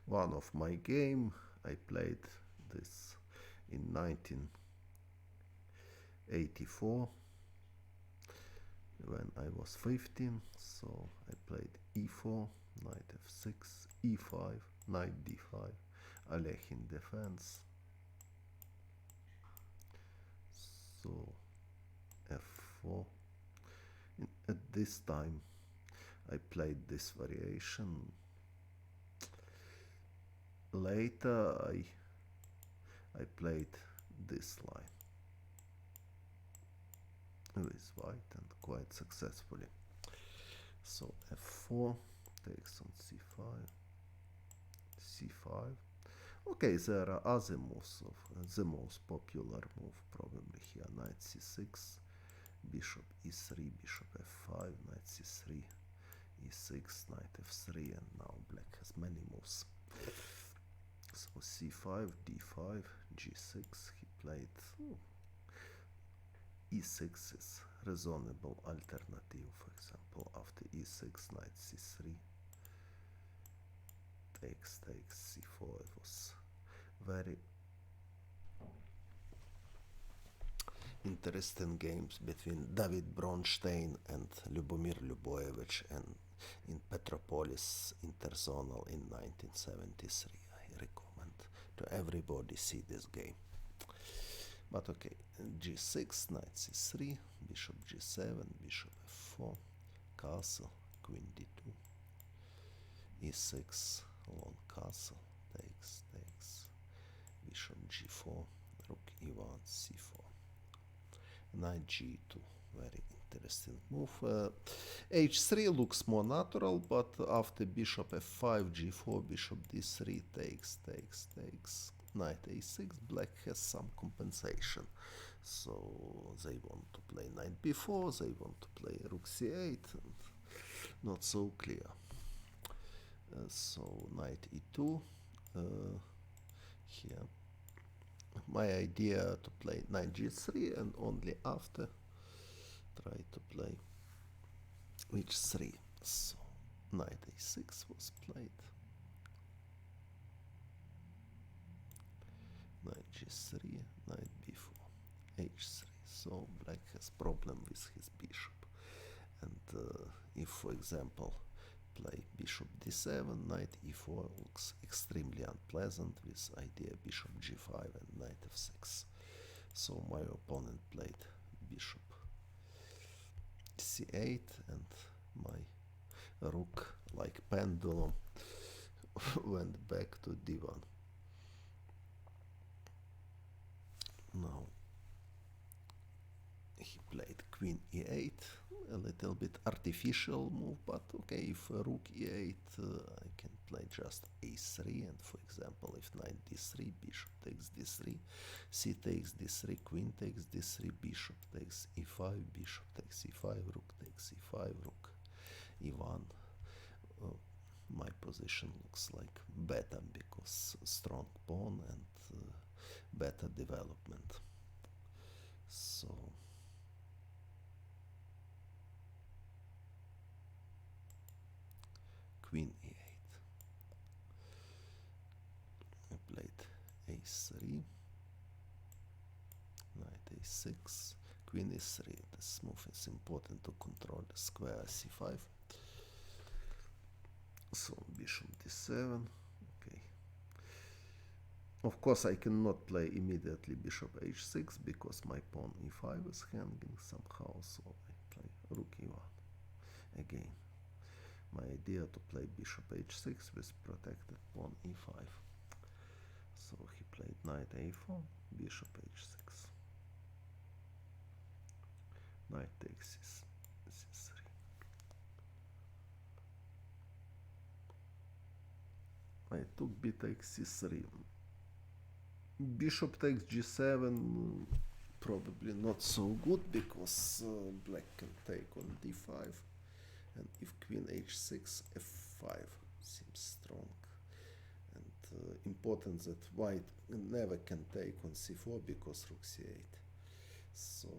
one of my game. I played this in 1984 when I was 15. So I played e4, knight f6, e5, knight d5, Alech in defense. So f4. At this time I played this variation. Later I played this line with white and quite successfully. So f4 takes on c5, c5. Okay, there are other moves of the most popular move probably here, knight c6, bishop e3, bishop f5, knight c3, e6, knight f3, and now black has many moves. So c5, d5, g6, he played e6 is reasonable alternative, for example, after e6, knight c3, takes, c4, it was very interesting games between David Bronstein and Lyubomir Lyuboyevich and in Petropolis Interzonal in 1973. I recommend to everybody see this game. But okay, g6, knight c3, bishop g7, bishop f4, castle, queen d2, e6, long castle, takes, bishop g4, rook e1, c4, knight g2, very interesting move. h3 looks more natural, but after bishop f5, g4, bishop d3, takes, knight a6, black has some compensation. So they want to play knight b4, they want to play rook c8, and not so clear. So knight e2, here my idea to play knight g3 and only after try to play h3. So knight a6 was played, knight g3, knight b4, h3. So black has problem with his bishop, and if, for example, play bishop d7, knight e4 looks extremely unpleasant with idea bishop g5 and knight f6. So my opponent played bishop c8 and my rook, like pendulum, went back to d1. Now he played queen e8, a little bit artificial move, but okay, if rook e8, I can play just a3, and for example, if knight d3, bishop takes d3, c takes d3, queen takes d3, bishop takes e5, bishop takes e5, rook takes e5, rook e1. My position looks like better because strong pawn and better development. So queen e8. I played a3, knight a6, queen e3. This move is important to control the square c5. So bishop d7. Okay. Of course, I cannot play immediately bishop h6 because my pawn e5 is hanging somehow. So I play rook e1 again. My idea to play bishop h6 with protected pawn e5. So he played knight a4, bishop h6, knight takes c3. I took b takes c3. Bishop takes g7, probably not so good because black can take on d5, and if queen h6, f5 seems strong, and important that white never can take on c4 because rook c8. So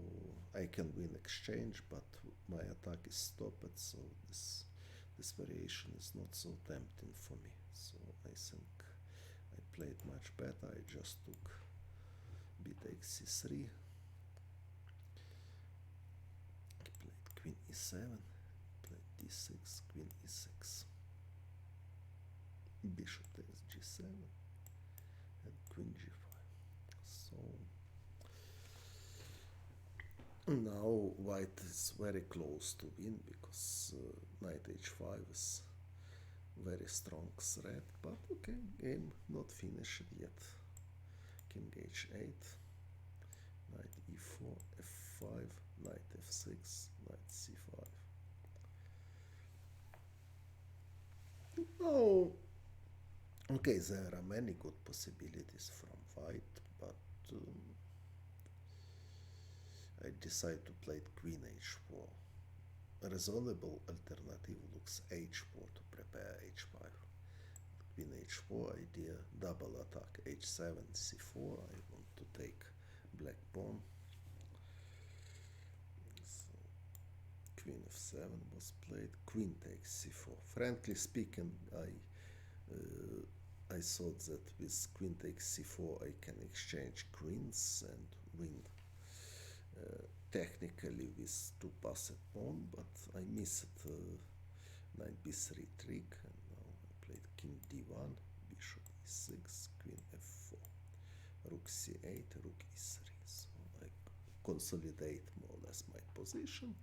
I can win exchange, but my attack is stopped, so this this variation is not so tempting for me. So I think I played much better. I just took b takes c3, played queen e7, played d6, queen e6, bishop takes g7, and queen g5. So now white is very close to win because knight h5 is very strong threat, but okay, game not finished yet. King h8, knight e4, f5, knight f6, knight c5. Now, okay, there are many good possibilities from white, but I decide to play queen h4. A reasonable alternative looks h4 to prepare h5. Queen h4 idea, double attack h7, c4. I want to take black pawn. So queen f7 was played. Queen takes c4. Frankly speaking, I thought that with queen takes c4 I can exchange queens and win technically with two passed pawn, but I missed knight b3 trick, and now I played king d1, bishop e6, queen f4, rook c8, rook e3. So I consolidate more or less my position,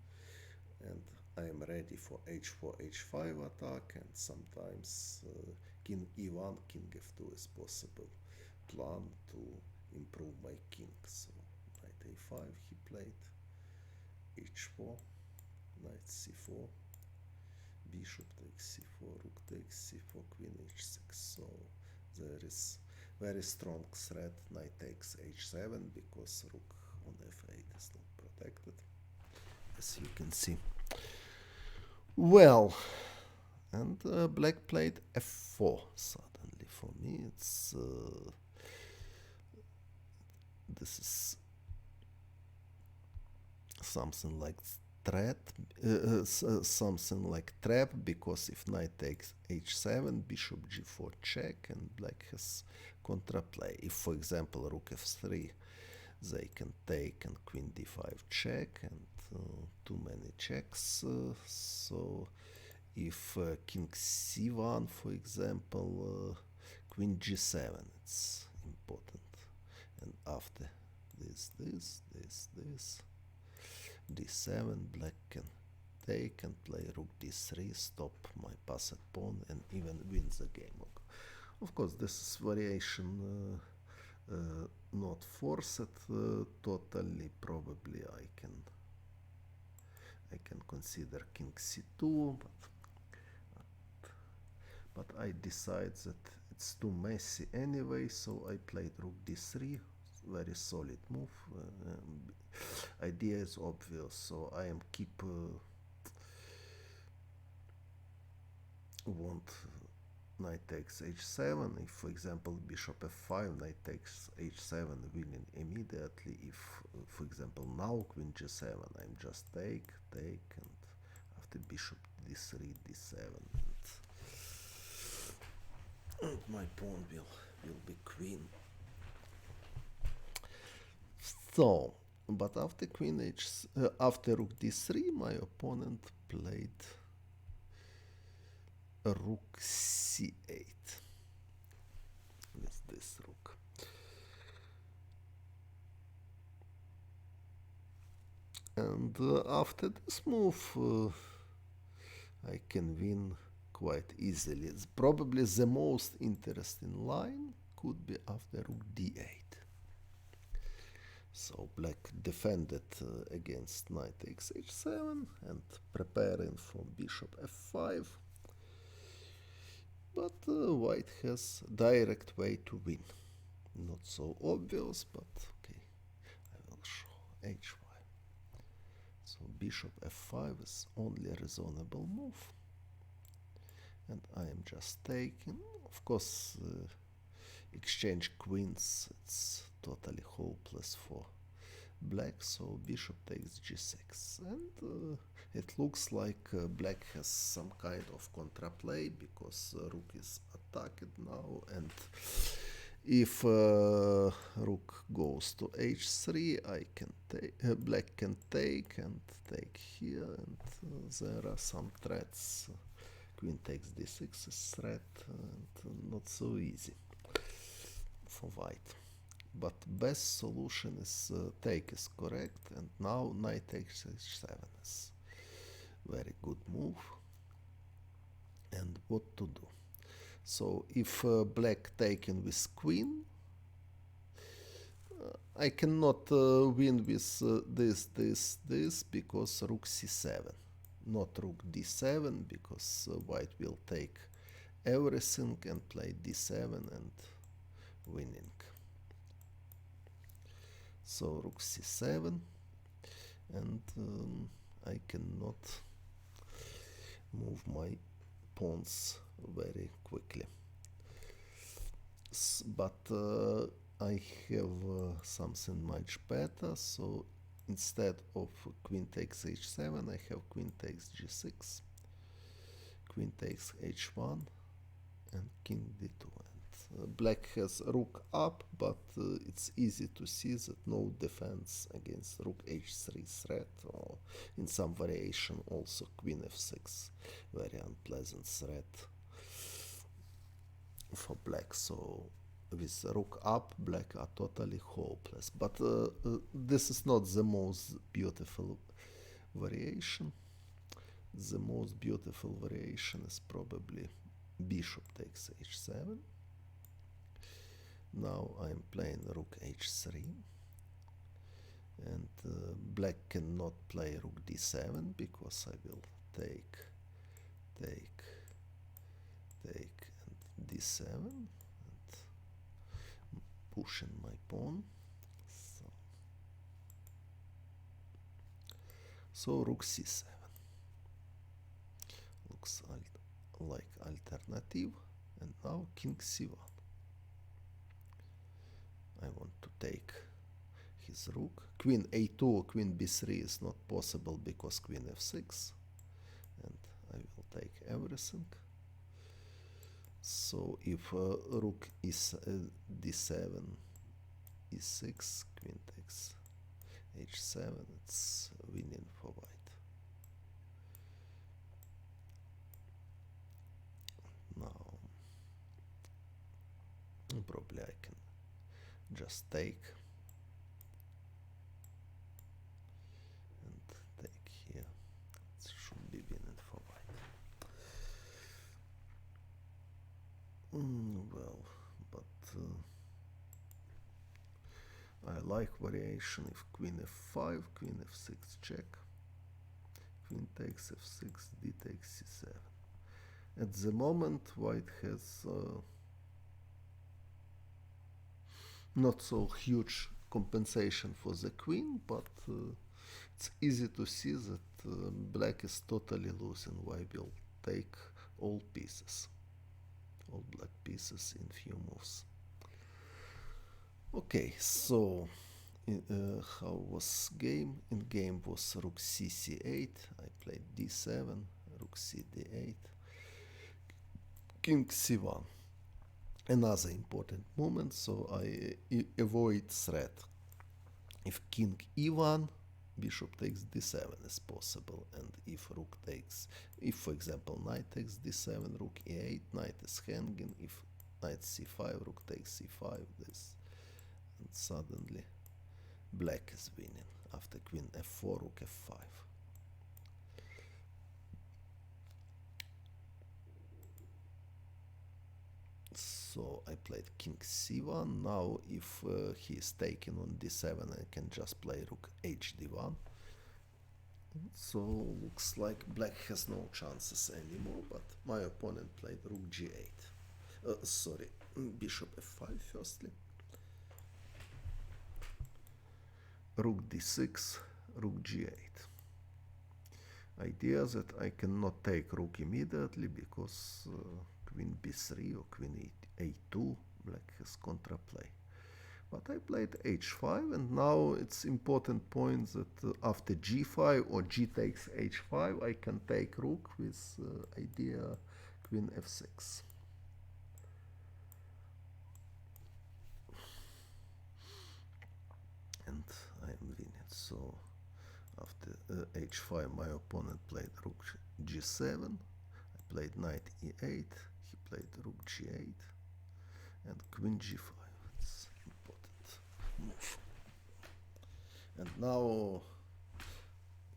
and I am ready for h4, h5 attack, and sometimes king e1, king f2 is possible plan to improve my king. So knight a5 he played, h4, knight c4, bishop takes c4, rook takes c4, queen h6. So there is very strong threat, knight takes h7, because rook on f8 is not protected, as you can see. Well, and black played f4. Suddenly for me it's this is something like threat, something like trap, because if knight takes h7, bishop g4 check, and black has contraplay. If, for example, rook f3, they can take, and queen d5 check, and too many checks. So if king c1, for example, queen g7, it's important. And after this, d7, black can take and play rook d3, stop my passed pawn, and even win the game. Of course, this is variation not forced totally. Probably I can consider king c2, but I decide that it's too messy anyway, so I played rook d3. Very solid move. Idea is obvious, so I am keep want knight takes h7. If, for example, bishop f5, knight takes h7, winning immediately. If, for example, now queen g7, I'm just take, and after bishop d3, d7, and my pawn will be queen. So, but after queen after rook d3, my opponent played rook c8 with this rook. And after this move, I can win quite easily. It's probably the most interesting line could be after rook d8. So black defended against knight takes h7 and preparing for bishop f5. But white has direct way to win. Not so obvious, but okay. I will show h5. So bishop f5 is only a reasonable move. And I am just taking. Of course, exchange queens, it's totally hopeless for black, so bishop takes g6, and it looks like black has some kind of contraplay because rook is attacked now, and if rook goes to h3, I can take, black can take and take here, and there are some threats. Queen takes d6 is threat, and not so easy for white. But best solution is take is correct, and now knight takes h7 is very good move. And what to do? So if black taken with queen, I cannot win with this because rook c7, not rook d7, because white will take everything and play d7 and winning. So rook c7, and I cannot move my pawns very quickly. But I have something much better, so instead of queen takes h7, I have queen takes g6, queen takes h1, and king d2. And black has rook up, but it's easy to see that no defense against rook h3 threat, or in some variation also queen f6, very unpleasant threat for black. So with rook up, black are totally hopeless. But this is not the most beautiful variation. The most beautiful variation is probably bishop takes h7. Now I'm playing rook h3, and black cannot play rook d7 because I will take, and d7, and pushing my pawn. So rook c7 looks like alternative, and now king c1. I want to take his rook. Queen a2 or queen b3 is not possible because queen f6, and I will take everything. So if rook is d7, e6, queen takes h7, it's winning for white. Now probably I can just take and take here. It should be winning for white. Well, but I like variation if queen f5, queen f6 check, queen takes f6, d takes c7. At the moment white has not so huge compensation for the queen, but it's easy to see that black is totally losing. White will take all pieces, all black pieces in few moves. Okay, so how was game? In game was rook c c8, I played d7, rook c d8, king c1. Another important moment, so I avoid threat. If king e1, bishop takes d7 is possible, and if rook takes, if for example knight takes d7, rook e8, knight is hanging. If knight c5, rook takes c5, this, and suddenly black is winning after queen f4, rook f5. So I played king c1. Now if he is taken on d7, I can just play rook hd1. So looks like black has no chances anymore, but my opponent played rook g8. Sorry, bishop f5 firstly. Rook d6, rook g8. Idea that I cannot take rook immediately because queen b3 or queen a2, black has contraplay. But I played h5, and now it's important point that after g5 or g takes h5, I can take rook with idea queen f6. And I am winning. So after h5, my opponent played rook g7. I played knight e8. He played rook g8 and queen g5. It's important move. And now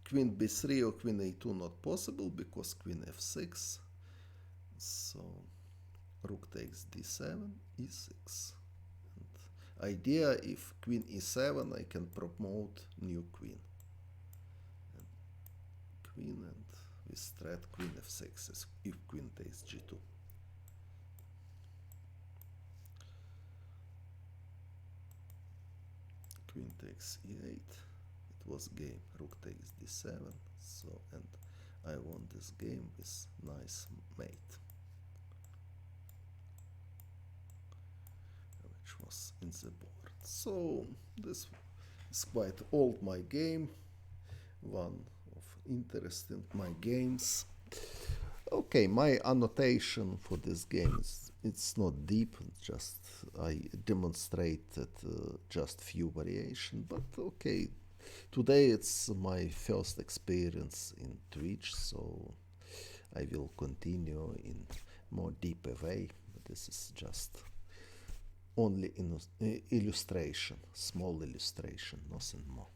queen b3 or queen a2 not possible because queen f6. So rook takes d7, e6. And idea, if queen e7, I can promote new queen. And queen, and with threat queen f6 if queen takes g2. Queen takes e8. It was game. Rook takes d7. So, and I won this game with nice mate, which was in the board. So this is quite old my game. One of interesting my games. Okay, my annotation for this game is it's not deep. Just I demonstrated just few variation, but okay. Today it's my first experience in Twitch, so I will continue in more deeper way. But this is just only illustration, small illustration, nothing more.